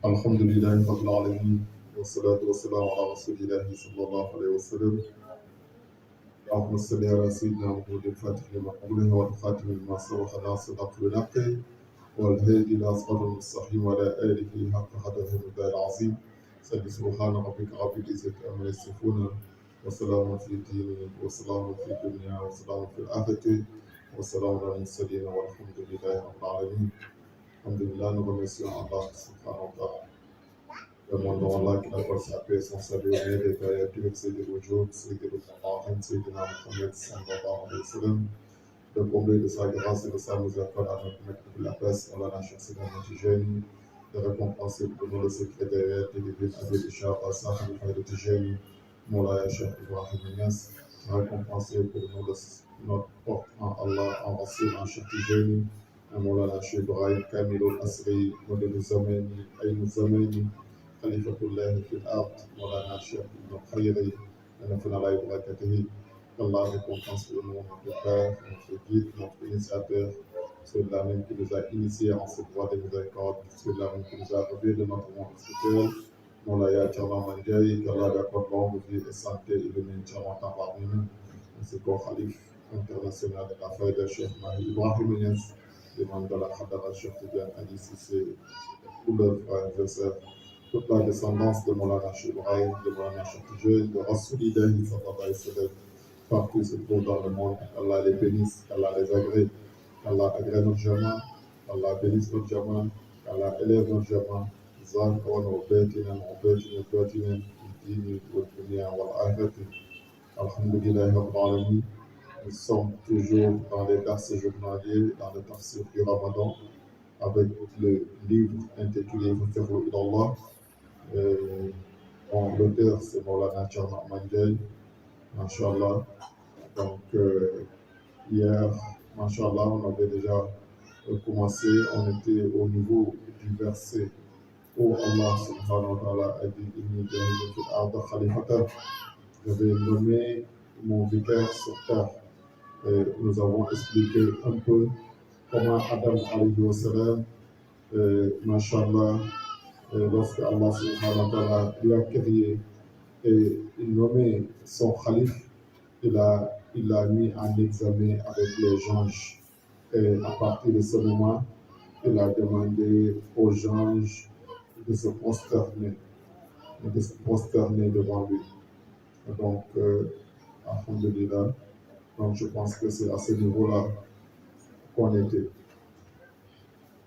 Alhamdulillah Rabbil Alamin wa salatu wa salam ala Rasulillahi sallallahu alayhi wa sallam. اللهم صل على سيدنا محمد الفاتح لما قبله والخاتم لما سبق ناصر الحق بالحق والهادي الى صراط المستقيم وعلى اله حق قدره المقدار العظيم. سبحان ربك رب العزة عما يصفون وسلام في الدين وسلام في الدنيا وسلام في الآخرة وسلام على المرسلين والحمد لله رب العالمين. Alhamdulillah, nous remercions Allah subhanahu wa ta'ala. Demandons Allah qu'il accorde sa paix, son salut, au milieu des créatures, Sayyidil Wujud, Sayyidil Mutahharin, Sayyidina Muhammad sallallahu alayhi wa sallam, de combler de sa grâce et de sa miséricorde à notre maître de la paix, Allah Cheikh Sidi Ahmad Tijani, de récompenser pour nous le secrétariat et de vivre avec Ishaq Asaf, le frère de Tijani, Moulaya Cheikh Ibrahim Niass, de récompenser pour nous notre porte en Allah, en Rasul, en Cheikh Tijani, مولانا الشيخ إبراهيم كامل الأسري مدن الزماني أين الزماني خليفة الله في الأرض مولانا الشيخ ابن الخيري ونفعنا الله ببركاته. Allah récompense pour nous notre Père, notre guide, notre initiateur, celui-là même qui nous a initiés en cette voie de miséricorde, celui-là même qui nous a relevés de notre monde spirituel. Moulaya Tchama Mandiaï, qu'Allah lui accorde longue vie et santé et le maintien longtemps parmi nous, ainsi qu'au Khalif international de la Fayda Cheikh Mahi Ibrahim Niass. Demande de la Khadara Cheikh Tidiane Ali Cissé, tous leurs frères et sœurs, toute la descendance de Moulana Cheikh Ibrahim, de Moulana Cheikh Tidiane, de Rasulillahi sallallahu alayhi wa sallam, partout se trouvent dans le monde, Allah les bénisse, Allah les agrée, Allah agrée notre jama, Allah bénisse notre jama, Allah élève notre jama, Zahran wa batinan wa batinan batinan, dini wa dunya wa akhirati. Alhamdulillah Rabbil Alamin. Nous sommes toujours dans les versets journaliers, dans le tafsir du Ramadan, avec le livre intitulé Mufirru ilallah. L'auteur, c'est Maulana Tchama Mandiaï, Masha'Allah. Donc, hier, Masha'Allah, on avait déjà commencé, on était au niveau du verset où Allah subhanahu wa ta'ala a dit Inni ja'ilun fil ardi khalifatan. Je vais nommer mon vicaire sur terre. Nous avons expliqué un peu comment Adam alayhi wa sallam, Masha'Allah, lorsque Allah subhanahu wa ta'ala lui a créé et nommé son khalif, il l'a mis en examen avec les anges. Et à partir de ce moment, il a demandé aux anges de se prosterner devant lui. Donc, alhamdulillah. Donc, je pense que c'est à ce niveau-là qu'on était.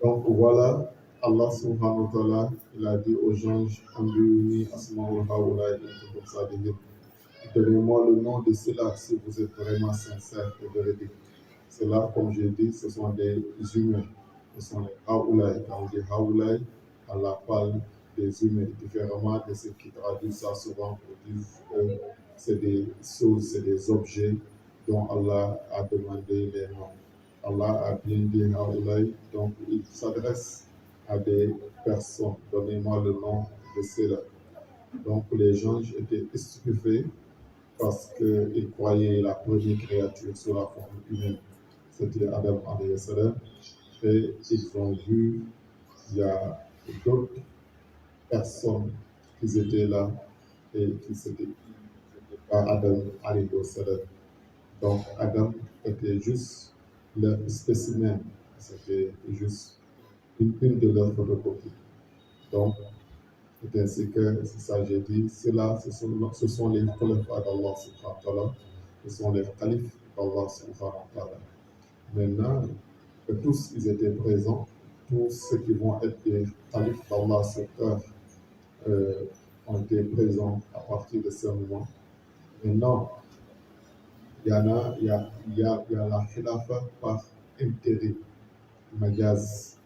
Donc, voilà, Allah subhanahu wa ta'ala, il a dit aux anges, Anbiuni asma'ul haoula in kuntum sadiqin. Donnez-moi le nom de cela si vous êtes vraiment sincère et véridique. Cela, comme j'ai dit, ce sont des humains. Ce sont les haoulaï. Quand on dit haoulaï, Allah parle des humains, différemment de ce qui traduit ça souvent pour dire que c'est des choses, c'est des objets dont Allah a demandé les noms. Allah a bien dit Haoulaï, donc il s'adresse à des personnes. Donnez-moi le nom de cela. Donc les anges étaient stupéfaits parce qu'ils croyaient la première créature sur la forme humaine. C'était Adam alayhi salam. Et ils ont vu il y a d'autres personnes qui étaient là et qui n'étaient pas Adam alayhi salam. Donc Adam était juste leur spécimen, c'était juste une de leurs photocopies. Donc, c'est ainsi que, c'est ça que j'ai dit, ceux-là, ce sont les khalifs d'Allah subhanahu wa ta'ala, ce sont les khalifs d'Allah subhanahu wa ta'ala. Maintenant, que tous ils étaient présents, tous ceux qui vont être des khalifs d'Allah sur terre ont été présents à partir de ce moment. Maintenant, il y a la khilafa par intérim. majaz.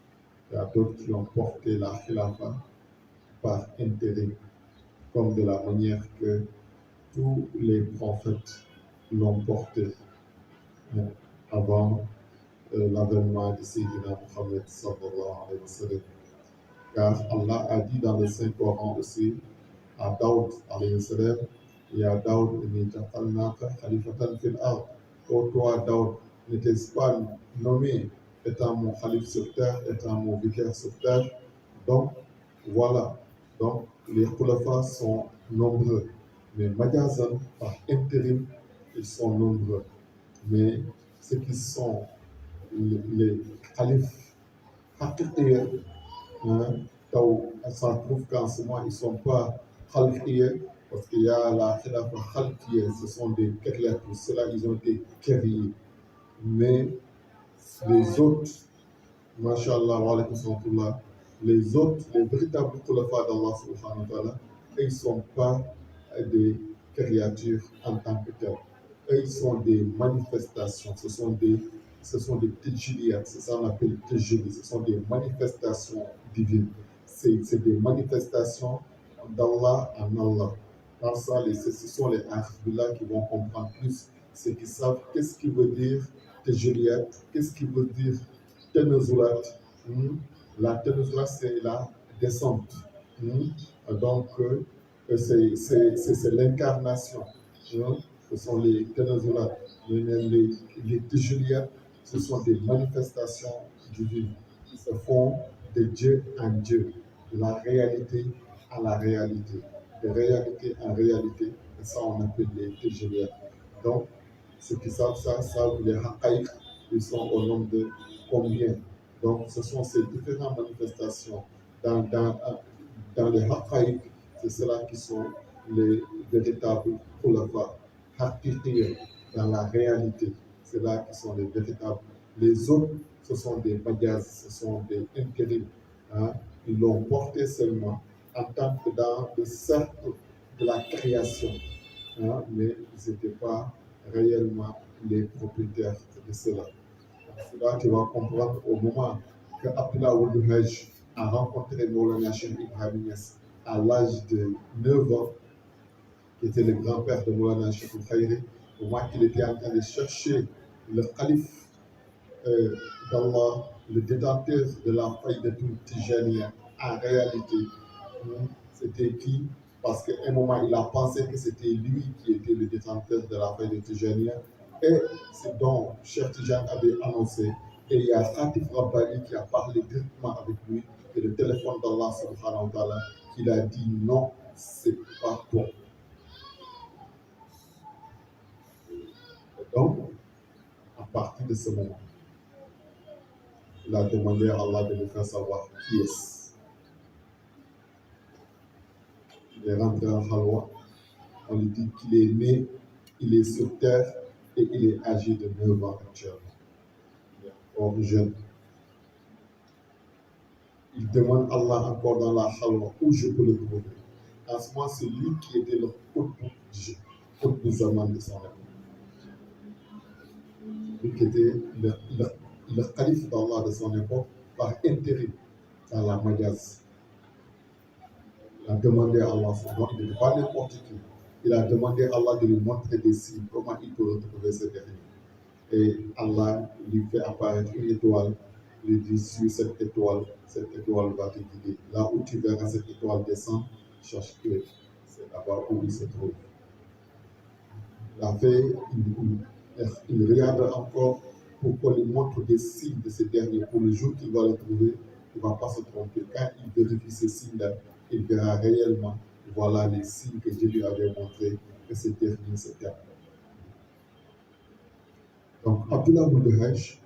Il y a d'autres qui ont porté la khilafa par intérêt, comme de la manière que tous les prophètes l'ont porté avant l'avènement de Sayyidina Muhammad sallallahu alayhi wa sallam. Car Allah a dit dans le Saint-Coran aussi à Daoud alayhi wa sallam, Ya Daoud, inni ja'alnaka khalifatan fil ard. Oh toi, Daoud, n'était-ce pas nommé étant mon khalif sur terre, étant mon vicaire sur terre? Donc, voilà. Donc, les khulafas sont nombreux. Mais magazan, par intérim, ils sont nombreux. Mais ceux qui sont les khalifs haqiqiyya, ça prouve qu'en ce moment, ils ne sont pas khalqiyya, parce qu'il y a la khilafa khalqiyya, ce sont des créatures, ceux-là, ils ont été créés. Mais les autres, Masha'Allah, wa alaykum salam, les autres, les véritables khulafas d'Allah subhanahu wa ta'ala, ils ne sont pas des créatures en tant que telles. Eux, ils sont des manifestations, ce sont des tejiliyat, c'est ça qu'on appelle tejili, ce sont des manifestations divines. C'est des manifestations d'Allah en Allah. Par ça, ce sont les arifs qui vont comprendre plus, ceux qui savent qu'est-ce qui veut dire tejiliyat, qu'est-ce qui veut dire tenazulat. La tenazulat, c'est la descente. Donc, c'est l'incarnation. Ce sont les tenazulat. Les tejiliyat, ce sont des manifestations divines qui se font de Dieu en Dieu, de la réalité à la réalité, de réalité en réalité. Et ça, on appelle les tejiliyat. Donc, ceux qui savent ça, savent les haqaïq, ils sont au nombre de combien? Donc, ce sont ces différentes manifestations dans les haqaïq, c'est ceux-là qui sont les véritables khulafa, haqiqiyya, dans la réalité, c'est là qui sont les véritables. Les autres, ce sont des majaz, ce sont des intérims. Ils l'ont porté seulement en tant que dans le cercle de la création, mais ils n'étaient pas réellement les propriétaires de cela. C'est là que tu vas comprendre au moment que Abdullah Ould Hajj a rencontré Maulana Cheikh Ibrahim Niass à l'âge de 9 ans, qui était le grand-père de Maulana Cheikh Khayri, au moment qu'il était en train de chercher le calife d'Allah, le détenteur de la faille de tout Tijaniya. En réalité, c'était qui? Parce qu'à un moment, il a pensé que c'était lui qui était le détenteur de la faille de Tijaniya. Et c'est donc Cheikh Tijan avait annoncé. Et il y a Khatif Rabbani qui a parlé directement avec lui, et le téléphone d'Allah subhanahu wa ta'ala, qu'il a dit non, c'est pas toi. Donc, à partir de ce moment, il a demandé à Allah de lui faire savoir qui est-ce. Il est rentré en Khalwa, on lui dit qu'il est né, il est sur terre et il est âgé de 9 ans actuellement. Or jeune. Il demande à Allah encore dans la Khalwa où je peux le trouver. En ce moment, c'est lui qui était le Qutb Zaman de son époque. Lui qui était le calife d'Allah de son époque par intérim dans la Majaz. Il a demandé à Allah, il n'était pas n'importe qui. Il a demandé à Allah de lui montrer des signes, comment il peut retrouver ce dernier. Et Allah lui fait apparaître une étoile, lui dit sur cette étoile va te guider. Là où tu verras cette étoile descendre, cherche que c'est là-bas où il se trouve. Il a fait il regarde encore pour qu'on lui montre des signes de ce dernier. Pour le jour qu'il va le trouver, il ne va pas se tromper. Quand il vérifie ces signes-là, il verra réellement, voilà les signes que Dieu lui avait montrés, que ce dernier se termine. Donc, Abdullah Ould Hajj,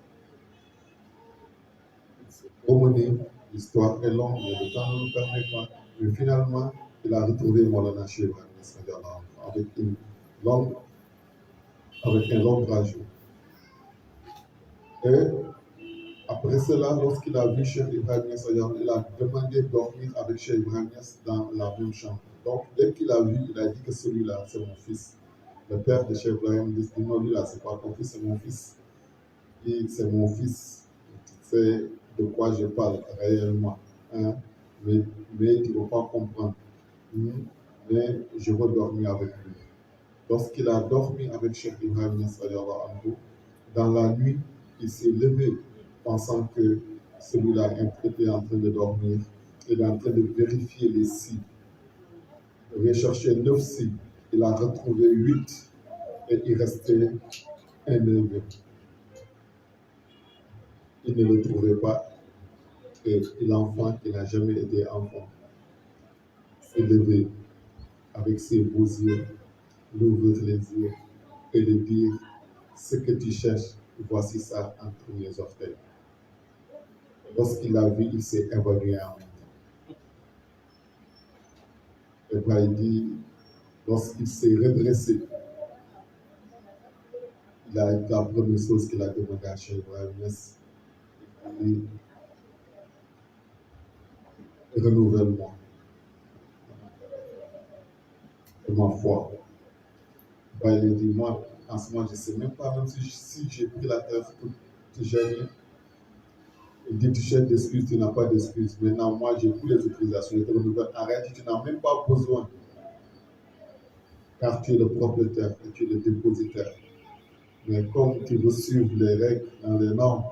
promener, l'histoire est longue, mais le temps ne nous permet pas. Mais finalement, il a retrouvé Maulana Cheikh Ibrahim avec un long trajet. Et après cela, lorsqu'il a vu Cheikh Ibrahim, il a demandé de dormir avec Cheikh Ibrahim dans la même chambre. Donc, dès qu'il a vu, il a dit que celui-là, c'est mon fils. Le père de Cheikh Ibrahim dit non, lui là, c'est pas ton fils, c'est mon fils. Et c'est mon fils. sait de quoi je parle réellement. Hein? Mais tu ne vas pas comprendre. Mais je veux dormir avec lui. Lorsqu'il a dormi avec Cheikh Ibrahim Niass, dans la nuit, il s'est levé pensant que celui-là était en train de dormir. Il est en train de vérifier les si. Il a cherché 9 si. Il a retrouvé 8 et il restait un neveu. Il ne le trouvait pas. Et l'enfant qui n'a jamais été enfant s'est levé avec ses beaux yeux, d'ouvrir les yeux et de dire ce que tu cherches, voici ça entre mes orteils. Lorsqu'il a vu, il s'est évanoui en même temps. Et bien, il dit, lorsqu'il s'est redressé, la première chose qu'il a demandé à Cheikh Ibrahim Niass, il dit, renouvellement de ma foi. Ben, il dit, moi, en ce moment, je ne sais même pas, même si j'ai pris la terre toute jeune. Il dit, tu cherches d'excuses, tu n'as pas d'excuses. Maintenant, moi, j'ai toutes les autorisations, je te renouvelle. Arrête, tu n'as même pas besoin. Car tu es le propriétaire et tu es le dépositaire. Mais comme tu veux suivre les règles dans les normes,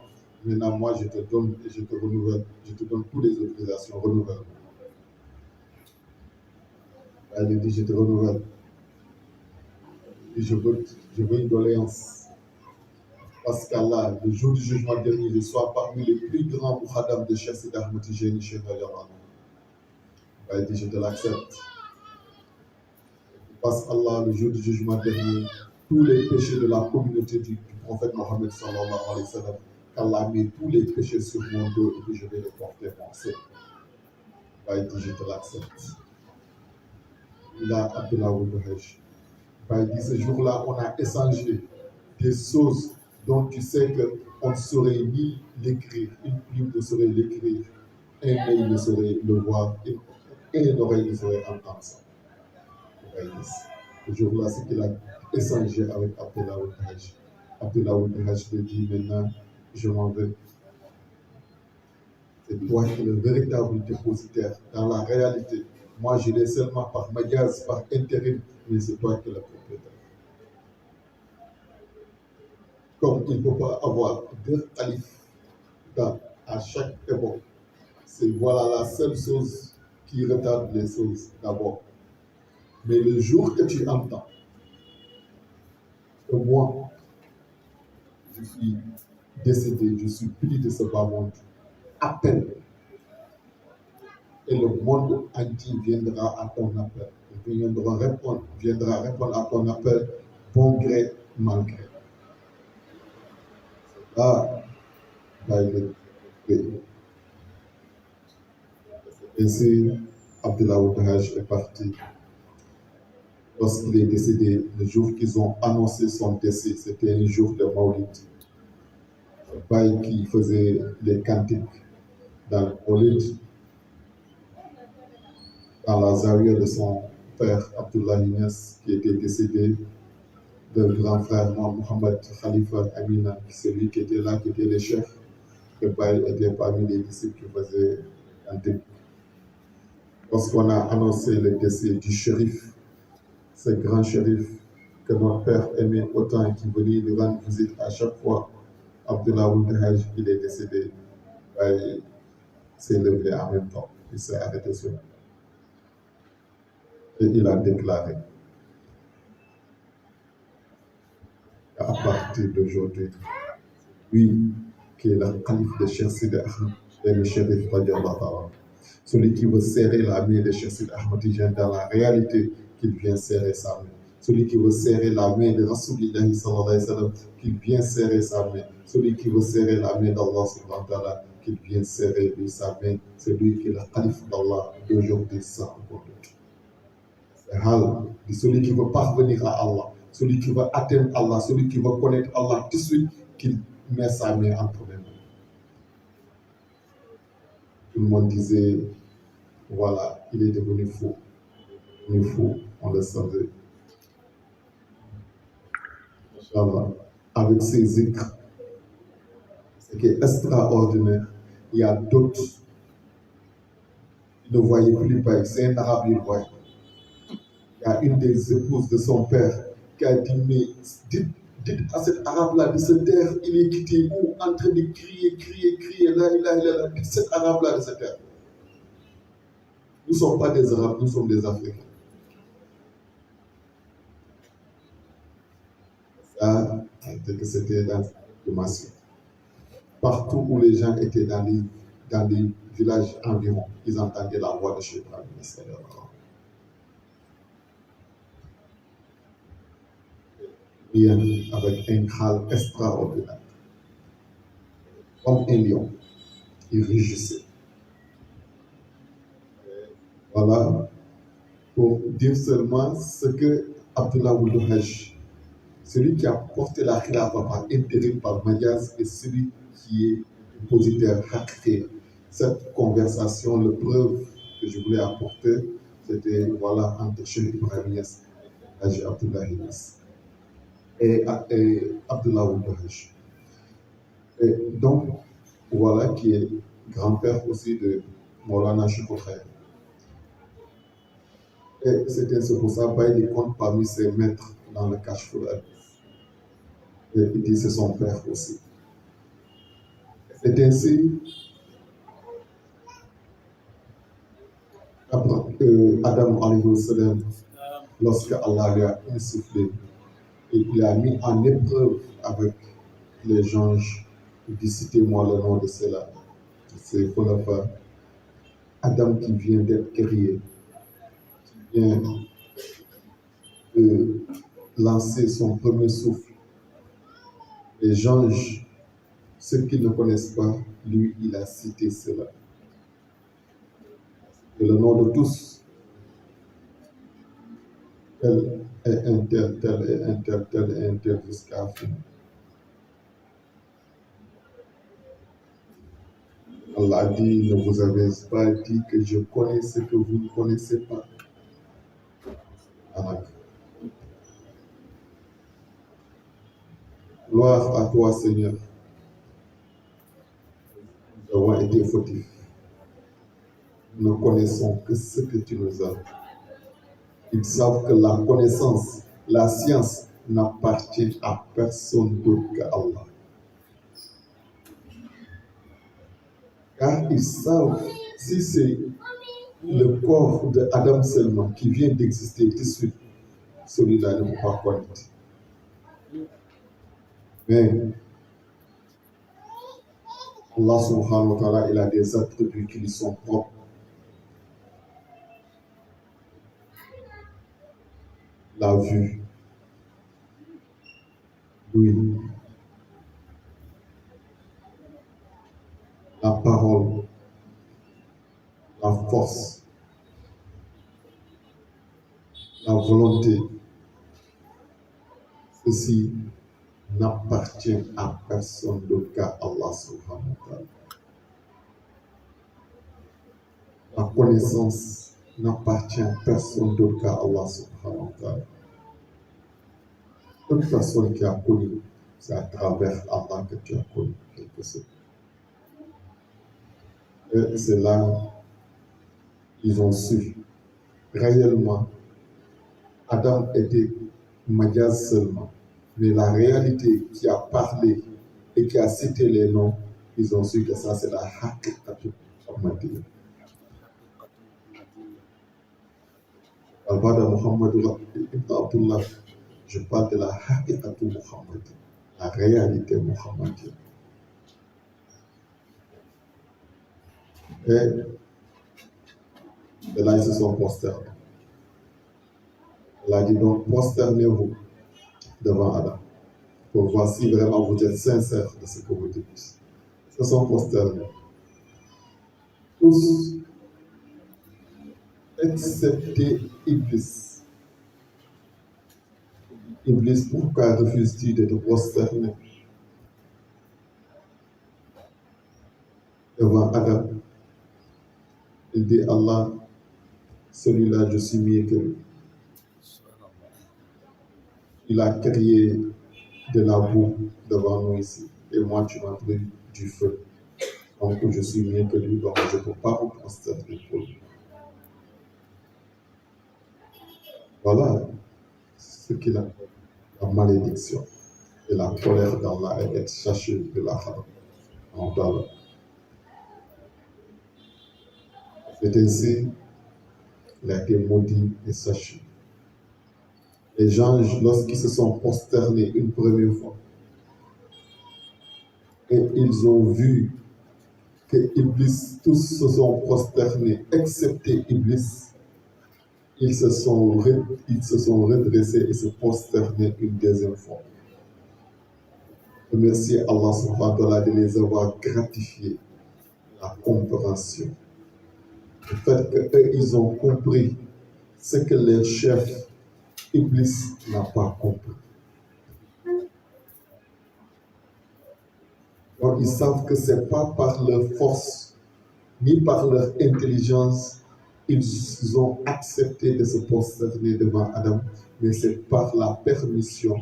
maintenant, moi, je te donne et je te renouvelle. Je te donne toutes les autorisations, renouvelle. Elle dit, je te renouvelle. Et je veux une doléance. Parce qu'Allah, le jour du jugement dernier, je sois parmi les plus grands muhadam de Cheikh Sidi Ahmed Tijani, Cheikh Rayallah. Elle dit, je te l'accepte. Parce qu'Allah, le jour du jugement dernier, tous les péchés de la communauté du prophète Mohammed sallallahu alayhi wa sallam, qu'Allah met tous les péchés sur mon dos et que je vais les porter mon seul. Elle dit, je te l'accepte. Il a Abdullah Wouldouhej. Elle dit, ce jour-là, on a échangé des choses dont tu sais qu'on ne saurait ni l'écrire, une plume ne saurait l'écrire, un œil ne saurait le voir, et une oreille ne saurait entendre ça. Ce jour-là, c'est qu'il a échangé avec Abdullah Wouldouhej. Abdullah Wouldouhej lui dit, maintenant, je m'en vais. C'est toi qui es le véritable dépositaire dans la réalité. Moi, je l'ai seulement par médias, par intérim, mais c'est toi qui es le propriétaire. Comme il ne peut pas avoir deux califes à chaque époque, c'est voilà la seule chose qui retarde les choses d'abord. Mais le jour que tu entends que moi, je suis décédé, je suis pris de ce bas monde, appelle. Et le monde entier viendra à ton appel. Il viendra répondre à ton appel, bon gré, mal gré. Là, ainsi, Abdullah Wouldouhej est parti. Lorsqu'il est décédé, le jour qu'ils ont annoncé son décès, c'était un jour de Maulid. Le bail qui faisait les cantiques dans le Maulid, dans la zawiya de son père Abdullah Niass, qui était décédé, le grand frère Mohamed Khalifa Amina, celui qui était là, qui était le chef. Le bail était parmi les disciples qui faisaient cantique. Lorsqu'on a annoncé le décès du shérif, ce grand shérif que notre père aimait autant et qui venait lui rendre visite à chaque fois, Abdullah Wouldouhej, il est décédé, il s'est levé en même temps, il s'est arrêté sur lui. Et il a déclaré, à partir d'aujourd'hui, lui qui est le calife de Cheikh Sidi Ahmed et le shérif radiallahu ta'ala, celui qui veut serrer la main de Cheikh Sidi Ahmed Tijani dans la réalité, qu'il vient serrer sa main. Celui qui veut serrer la main de Rasulullah sallallahu alayhi wa sallam, qu'il vient serrer sa main. Celui qui veut serrer la main d'Allah subhanahu wa ta'ala, qu'il vient serrer lui sa main. Celui qui est le calife d'Allah d'aujourd'hui sans aucun doute. Celui qui veut parvenir à Allah, celui qui veut atteindre Allah, celui qui veut connaître Allah tout de suite, qu'il met sa main entre les mains. Tout le monde disait, voilà, il est devenu fou. Il est fou, on le savait. Inch'Allah, avec ses zikrs, ce qui est extraordinaire, il y a d'autres qui ne voyaient plus pareil. C'est un arabe, il voyait. Il y a une des épouses de son père qui a dit, mais dites à cet arabe-là de se taire, il est quitté où en train de crier, là, dites cet arabe-là de se taire. Nous ne sommes pas des arabes, nous sommes des Africains. Ça, c'était dans le massif. Partout où les gens étaient dans les villages environs, ils entendaient la voix de Cheikh Ibrahim. Bien, avec un crâne extraordinaire. Comme un lion, il rugissait. Voilà, pour dire seulement ce que Abdullah Ould Hajj, celui qui a porté la khilafa par intérim par Magyaz, et celui qui est dépositaire Haqqi. Cette conversation, le preuve que je voulais apporter, c'était voilà, entre Cheikh Ibrahim Niass et Hajj Abdullah Niass et Abdullah Ould Hajj. Et donc, voilà, qui est grand-père aussi de Maulana Shikoh Khair. Et c'était ce pour ça, il compte parmi ses maîtres dans le Kashful Hadith. Et il dit c'est son père aussi. C'est ainsi, Adam alayhi salam, lorsque Allah lui a insufflé, et il a mis en épreuve avec les anges, il dit citez-moi le nom de cela. C'est Khulafa, Adam qui vient d'être créé, qui vient de lancer son premier souffle. Les anges, ceux qui ne connaissent pas, lui, il a cité cela. Et le nom de tous, tel est un tel, tel est un tel, tel est un tel, jusqu'à la fin. Allah dit, ne vous avez pas dit que je connais ce que vous ne connaissez pas. Anak. Gloire à toi, Seigneur. Nous avons été fautifs. Nous ne connaissons que ce que tu nous as. Ils savent que la connaissance, la science n'appartient à personne d'autre qu'à Allah. Car ils savent, si c'est le corps d'Adam seulement qui vient d'exister tout de suite, celui-là ne peut pas connaître. Mais Allah subhanahu wa ta'ala, il a des attributs qui lui sont propres. La vue, l'ouïe, la parole, la force, la volonté. Ceci n'appartient à personne d'autre qu'à Allah subhanahu wa ta'ala. La connaissance n'appartient à personne d'autre qu'à Allah subhanahu wa ta'ala. Toute personne qui a connu, c'est à travers Allah que tu as connu quelque chose. Et c'est là qu'ils ont su réellement. Adam était Magyaz seulement, mais la réalité qui a parlé et qui a cité les noms, ils ont su que ça c'est la Haqiqatu Muhammadiyya. Al-Bada Muhammad ibn Abdullah, je parle de la Haqiqatu Muhammadiyya, la réalité Muhammadiyya. Et là, ils se sont prosternés. Elle a dit donc, prosternez-vous devant Adam pour voir si vraiment vous êtes sincère de ce que vous dites. Ils se sont prosternés. Tous, excepté Iblis. Iblis, pourquoi refuses-tu de te prosterner devant Adam? Il dit Allah, celui-là, je suis mieux que lui. Il a créé de la boue devant nous ici. Et moi, tu m'as pris du du feu. Donc je suis mieux que lui, donc je ne peux pas vous prosterner pour lui. Voilà ce qu'il a, la malédiction et la colère d'Allah et être cherché de la haram. C'est ainsi qu'il a été maudit et saché. Les anges, lorsqu'ils se sont prosternés une première fois, et ils ont vu que Iblis, tous se sont prosternés, excepté Iblis, ils se sont redressés et se prosternés une deuxième fois. Remercier Allah subhanahu wa ta'ala de les avoir gratifiés la compréhension. Le fait qu'eux, ils ont compris ce que leur chef Iblis n'a pas compris. Donc ils savent que ce n'est pas par leur force, ni par leur intelligence, ils ont accepté de se prosterner devant Adam, mais c'est par la permission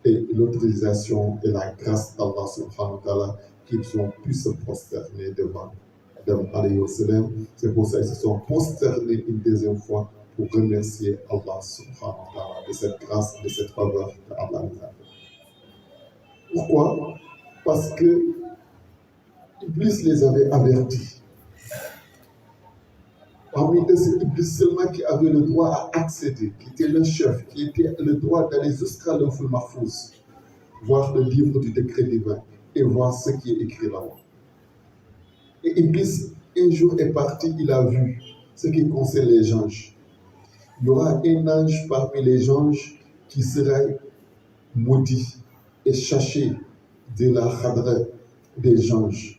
et l'autorisation et la grâce d'Allah subhanahu wa ta'ala qu'ils ont pu se prosterner devant Adam alayhi wa sallam. C'est pour ça qu'ils se sont prosternés une deuxième fois pour remercier Allah subhanahu wa ta'ala de cette grâce, de cette faveur que Allah nous a fait. Pourquoi? Parce que Iblis les avait avertis. Parmi eux, c'est Iblis seulement qui avait le droit à accéder, qui était le chef, qui était le droit d'aller jusqu'à l'Awful Mahfouz, voir le livre du décret divin et voir ce qui est écrit là-haut. Et Iblis, un jour est parti, il a vu ce qui concerne les anges. Il y aura un ange parmi les anges qui sera maudit et chaché de la khadra des anges.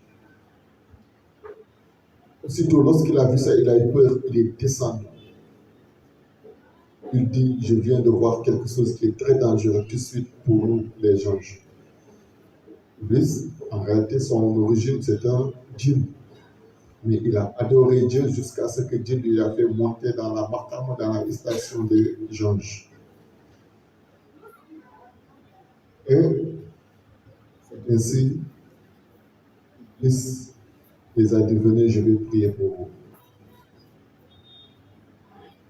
Aussitôt, lorsqu'il a vu ça, il a eu peur, il est descendu. Il dit, je viens de voir quelque chose qui est très dangereux tout de suite pour nous, les anges. Iblis, en réalité, son origine, c'est un djinn. Mais il a adoré Dieu jusqu'à ce que Dieu lui a fait monter dans la maqam, dans la station des anges. Et ainsi, Iblis les a dit, venez, je vais prier pour vous.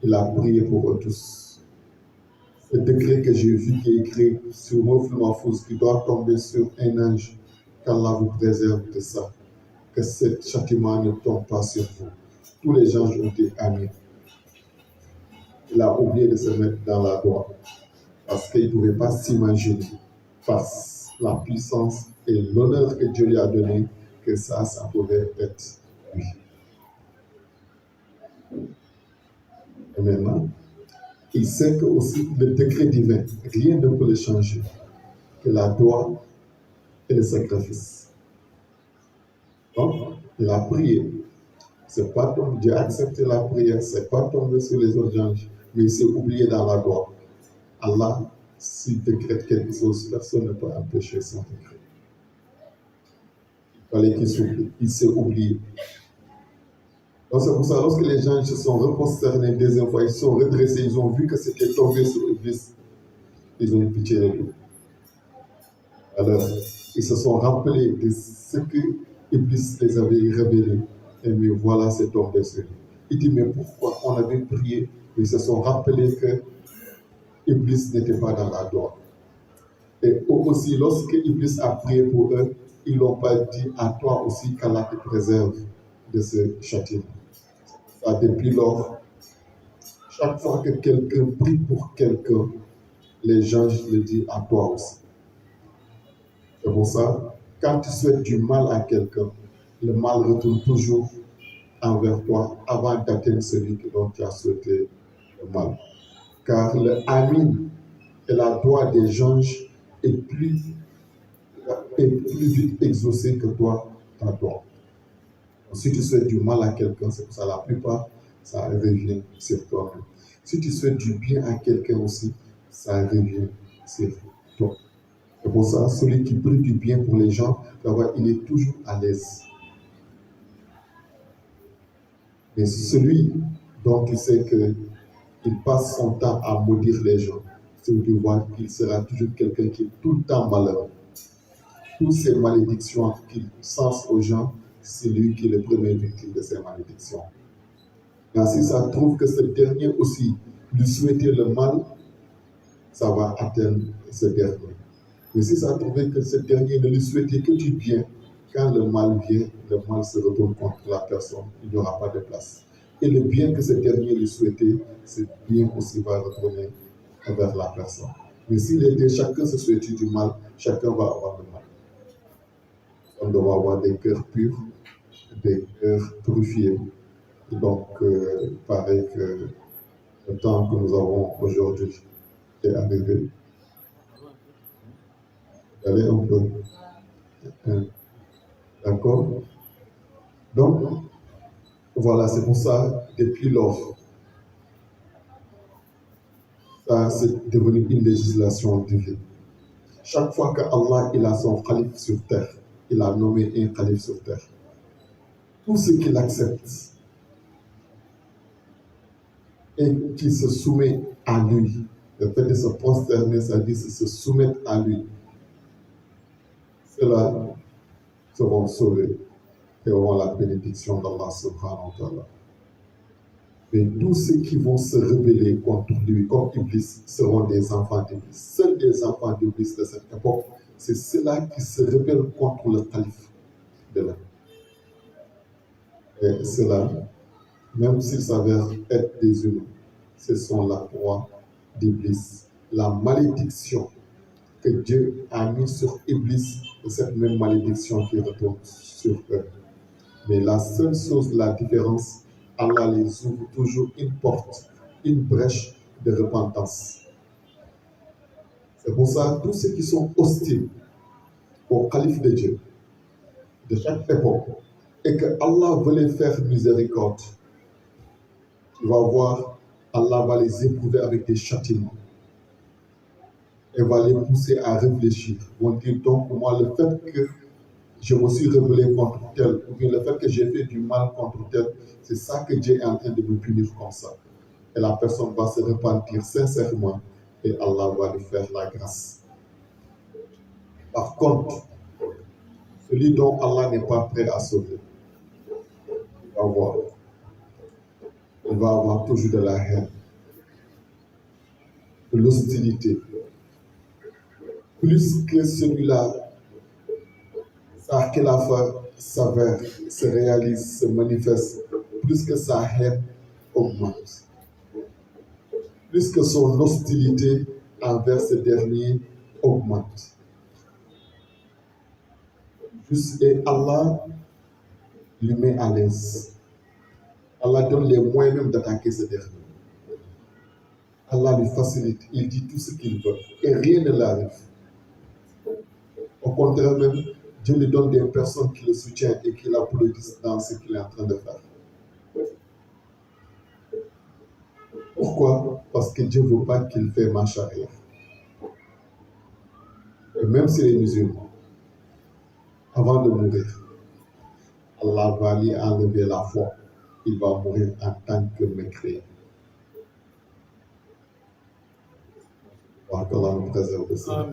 Il a prié pour eux tous. Le décret que j'ai vu qui est écrit sur Awful Mahfouz, qui doit tomber sur un ange, qu'Allah vous préserve de ça, que ce châtiment ne tombe pas sur vous. Tous les anges ont été amis. Il a oublié de se mettre dans la droite, parce qu'il ne pouvait pas s'imaginer, par la puissance et l'honneur que Dieu lui a donné, que ça pouvait être lui. Et maintenant, il sait que aussi le décret divin, rien ne peut le changer, que la doigt et le sacrifice. Donc, il a prié. C'est pas tombé, Dieu a accepté la prière, c'est pas tombé sur les autres anges, mais il s'est oublié dans la doigt. Allah, s'il décrète quelque chose, personne ne peut empêcher son décret. Il fallait qu'il s'oublie. Il s'est oublié. Donc c'est pour ça, lorsque les gens se sont reprosternés une deuxième fois, ils se sont redressés, ils ont vu que c'était tombé sur Iblis, ils ont eu pitié de lui. Alors, ils se sont rappelés de ce que Iblis les avait révélé. Et mais voilà, c'est tombé sur lui. Il dit, mais pourquoi on avait prié? Ils se sont rappelés que Iblis n'était pas dans la gloire. Et aussi, lorsque Iblis a prié pour eux, ils n'ont pas dit à toi aussi qu'Allah te préserve de ce châtiment. Depuis lors, chaque fois que quelqu'un prie pour quelqu'un, les anges le disent à toi aussi. C'est pour ça, quand tu souhaites du mal à quelqu'un, le mal retourne toujours envers toi avant d'atteindre celui dont tu as souhaité le mal. Car le amin et la doigt des anges est plus vite exaucé que toi, ta doigt. Si tu souhaites du mal à quelqu'un, c'est pour ça la plupart, ça revient sur toi-même. Si tu souhaites du bien à quelqu'un aussi, ça revient sur toi. C'est pour ça, celui qui prie du bien pour les gens, il est toujours à l'aise. Mais celui dont tu sais qu'il passe son temps à maudire les gens, c'est où tu vois qu'il sera toujours quelqu'un qui est tout le temps malheureux. toutes ces malédictions qu'il sens aux gens, c'est lui qui est le premier victime de ces malédictions. Et si ça trouve que ce dernier aussi lui souhaitait le mal, ça va atteindre ce dernier. Mais si ça trouvait que ce dernier ne lui souhaitait que du bien, quand le mal vient, le mal se retourne contre la personne, il n'y aura pas de place. Et le bien que ce dernier lui souhaitait, ce bien aussi va retourner vers la personne. Mais si les deux, chacun se souhaitait du mal, chacun va avoir le mal. On doit avoir des cœurs purs, des cœurs purifiés. Donc, pareil que le temps que nous avons aujourd'hui est arrivé. Allez un peu. D'accord? Donc, voilà, c'est pour ça, depuis lors, ça c'est devenu une législation divine. Chaque fois que Allah il a son calife sur terre, il a nommé un calife sur terre. Tout ce qu'il accepte et qui se soumet à lui, le fait de se prosterner, ça dit se soumettre à lui, ceux-là seront sauvés et auront la bénédiction d'Allah subhanahu wa ta'ala. Mais tous ceux qui vont se rebeller contre lui, comme Iblis, seront des enfants d'Iblis. Seuls des enfants d'Iblis de cette époque, c'est ceux-là qui se rebellent contre le calife de l'homme. Et ceux-là, même s'ils s'avèrent être des humains, ce sont la proie d'Iblis. La malédiction que Dieu a mise sur Iblis, c'est cette même malédiction qui retourne sur eux. Mais la seule chose, la différence, Allah les ouvre toujours une porte, une brèche de repentance. C'est pour ça, tous ceux qui sont hostiles au calife de Dieu, de chaque époque, et que Allah veut les faire miséricorde, tu vas voir, Allah va les éprouver avec des châtiments. Et va les pousser à réfléchir. Ils vont dire donc, moi, le fait que je me suis rebellé contre tel, ou bien le fait que j'ai fait du mal contre tel, c'est ça que Dieu est en train de me punir comme ça. Et la personne va se repentir sincèrement et Allah va lui faire la grâce. Par contre, celui dont Allah n'est pas prêt à sauver, il va avoir toujours de la haine, de l'hostilité. Plus que celui-là, sa khilafa s'avère, se réalise, se manifeste, plus que sa haine augmente. Plus que son hostilité envers ce dernier augmente. Et Allah lui met à l'aise. Allah donne les moyens même d'attaquer ce dernier. Allah lui facilite, il dit tout ce qu'il veut et rien ne l'arrive. Au contraire même, Dieu lui donne des personnes qui le soutiennent et qui l'applaudissent dans ce qu'il est en train de faire. Pourquoi? Parce que Dieu ne veut pas qu'il fasse marche arrière. Et même s'il est musulman, avant de mourir, Allah va lui enlever la foi. Il va mourir en tant que mécréant. Qu'Allah nous préserve de ça.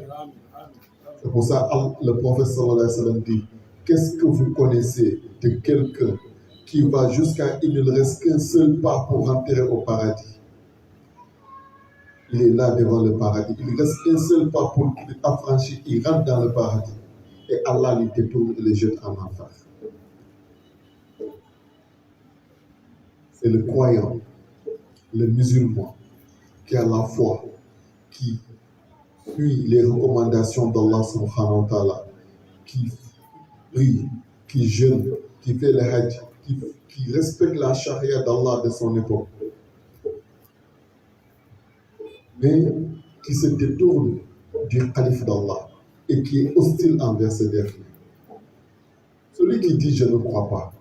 C'est pour ça que le prophète sallallahu alayhi wa sallam dit, qu'est-ce que vous connaissez de quelqu'un qui va jusqu'à il ne reste qu'un seul pas pour rentrer au paradis? Il est là devant le paradis. Il reste un seul pas pour qu'il affranchisse, il rentre dans le paradis. Et Allah lui détourne et le jette en enfer. C'est le croyant, le musulman, qui a la foi, qui suit les recommandations d'Allah subhanahu wa ta'ala, qui prie, qui jeûne, qui fait le hajj, qui respecte la charia d'Allah de son époque, mais qui se détourne du calife d'Allah et qui est hostile envers ce dernier. Celui qui dit je ne crois pas,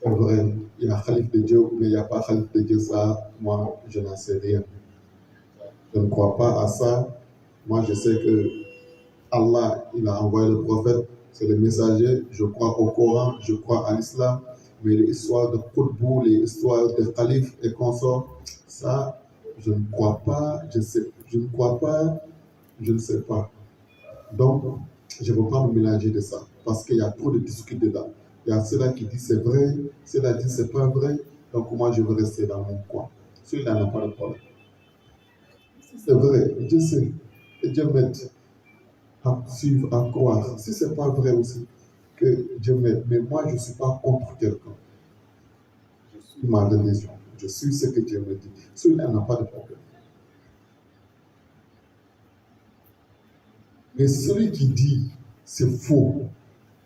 c'est vrai, il y a calife de Dieu, mais il n'y a pas calife de Dieu, ça, moi, je n'en sais rien. Je ne crois pas à ça. Moi, je sais que Allah, il a envoyé le prophète, c'est le messager. Je crois au Coran, je crois à l'islam, mais les histoires de Qutbou, les histoires de calife et consorts, ça, je ne crois pas, je ne sais pas. Donc, je ne veux pas me mélanger de ça, parce qu'il y a trop de discours dedans. Il y a ceux-là qui disent c'est vrai, ceux-là disent c'est pas vrai, donc moi je veux rester dans mon coin. Celui-là n'a pas de problème. C'est vrai, Dieu sait, et Dieu m'aide à suivre, à croire. Si ce n'est pas vrai aussi, que Dieu m'aide. Mais moi, je ne suis pas contre quelqu'un. Je suis ma religion. Je suis ce que Dieu me dit. Celui-là n'a pas de problème. Mais celui qui dit c'est faux,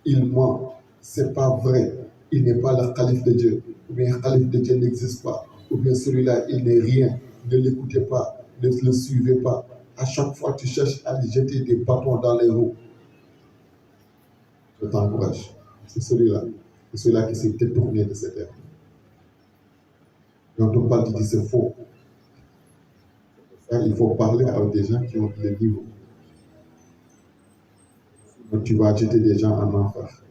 il ment, c'est pas vrai, il n'est pas le calife de Dieu, ou bien le calife de Dieu n'existe pas, ou bien celui-là, il n'est rien, ne l'écoutez pas, ne le suivez pas. À chaque fois, tu cherches à lui jeter des bâtons dans les roues. Je t'encourage. C'est celui-là. C'est celui-là qui s'est détourné de cette ère. Quand on parle, tu dis c'est faux. Il faut parler avec des gens qui ont le niveau. Donc tu vas jeter des gens en enfer.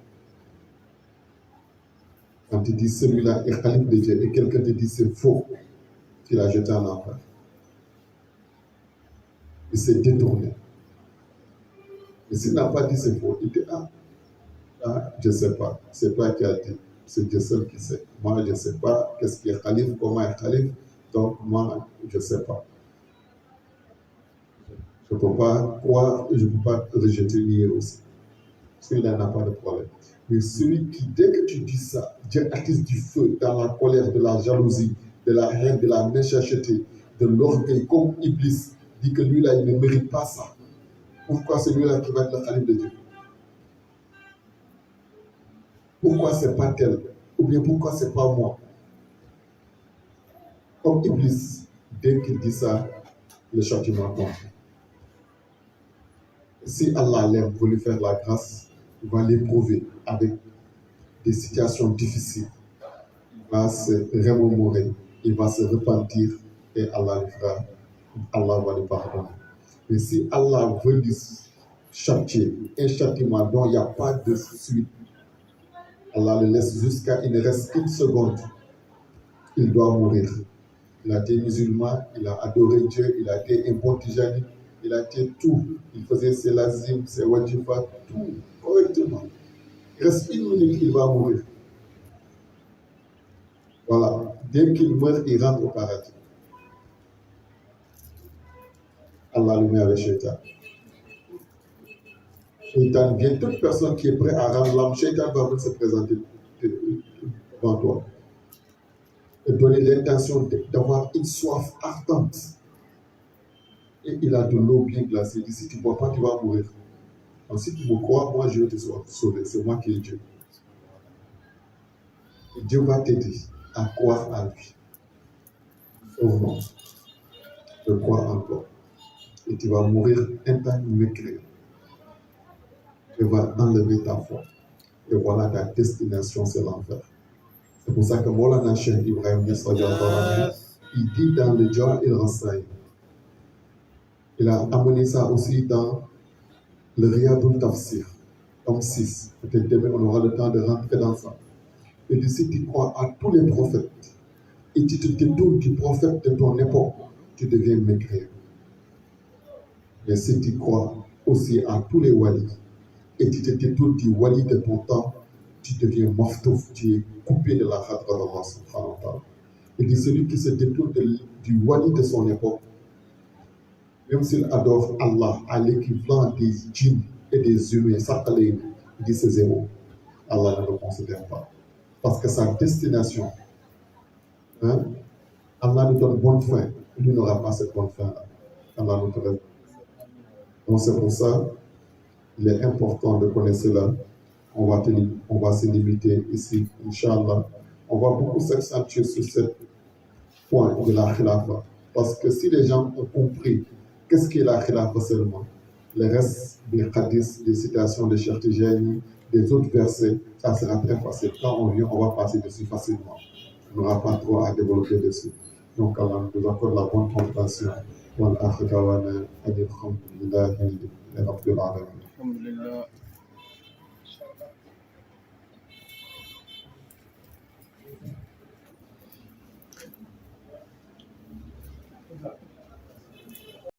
Quand tu dis celui-là est calife de Dieu et quelqu'un te dit c'est faux, tu l'as jeté en enfer. Il s'est détourné. Et s'il n'a pas dit c'est faux, il dit je ne sais pas. C'est toi qui as dit. C'est Dieu seul qui sait. Moi, je ne sais pas qu'est-ce qui est calife, comment est calife. Donc, moi, je ne sais pas. Je ne peux pas croire et je ne peux pas rejeter nier aussi. Celui-là n'a pas de problème. Mais celui qui, dès que tu dis ça, Dieu attise du feu dans la colère, de la jalousie, de la haine, de la méchanceté, de l'orgueil, comme Iblis, dit que lui-là, il ne mérite pas ça. Pourquoi c'est lui-là qui va être le calife de Dieu? Pourquoi c'est pas tel? Ou bien pourquoi c'est pas moi? Comme Iblis, dès qu'il dit ça, le châtiment tombe. Si Allah l'aime pour lui faire la grâce, il va l'éprouver avec des situations difficiles. Il va se remémorer, il va se repentir et Allah va lui pardonner. Mais si Allah veut lui châtier, un châtiment dont il n'y a pas de suite, Allah le laisse jusqu'à, il ne reste qu'une seconde, il doit mourir. Il a été musulman, il a adoré Dieu, il a été un bon tijani, il a été tout. Il faisait ses lazim, ses wajifat, tout correctement. Il reste une minute, il va mourir. Voilà. Dès qu'il meurt, il rentre au paradis. Allah le met avec Shaitan. Shaitan vient, toute personne qui est prête à rendre l'âme, Shaitan va venir se présenter devant toi. Et donner l'intention d'avoir une soif ardente. Et il a de l'eau bien glacée. Il dit, si tu ne bois pas, tu vas mourir. Donc, si tu me crois, moi, je vais te sauver. C'est moi qui est Dieu. Et Dieu va t'aider à croire à lui. Sauve-moi. Je crois encore. Et tu vas mourir un temps mécréant. Tu vas enlever ta foi. Et voilà, ta destination, c'est l'enfer. C'est pour ça que Maulana Cheikh Ibrahim Niass, il dit dans le Jawahir il renseigne. Il a amené ça aussi dans le Riyadul Tafsir, tome 6. Peut-être demain, on aura le temps de rentrer dans ça. Et dit, si tu crois à tous les prophètes, et tu te détournes du prophète de ton époque, tu deviens mécréant. Mais si tu crois aussi à tous les walis, et tu te détournes du wali de ton temps, tu deviens maftouf, tu es coupé de la khadra d'Allah subhanahu wa ta'ala. Il dit, celui qui se détourne du wali de son époque, même s'il adore Allah à l'équivalent des djinns et des humains, il dit c'est zéro. Allah ne le considère pas. Parce que sa destination, Allah nous donne bonne fin, lui n'aura pas cette bonne fin-là. Allah nous donne. Donc c'est pour ça, il est important de connaître cela. On va se limiter ici, Inch'Allah. On va beaucoup s'accentuer sur ce point de la khilafa. Parce que si les gens ont compris qu'est-ce qu'est la khilafa seulement, le reste des hadiths, des citations de Cheikh Tijani, des autres versets, ça sera très facile. Quand on vient, on va passer dessus facilement. On n'aura pas trop à développer dessus. Donc, Allah nous accorde la bonne compréhension. Wa al-akhir dawana, alhamdulillahi rabbil alamin.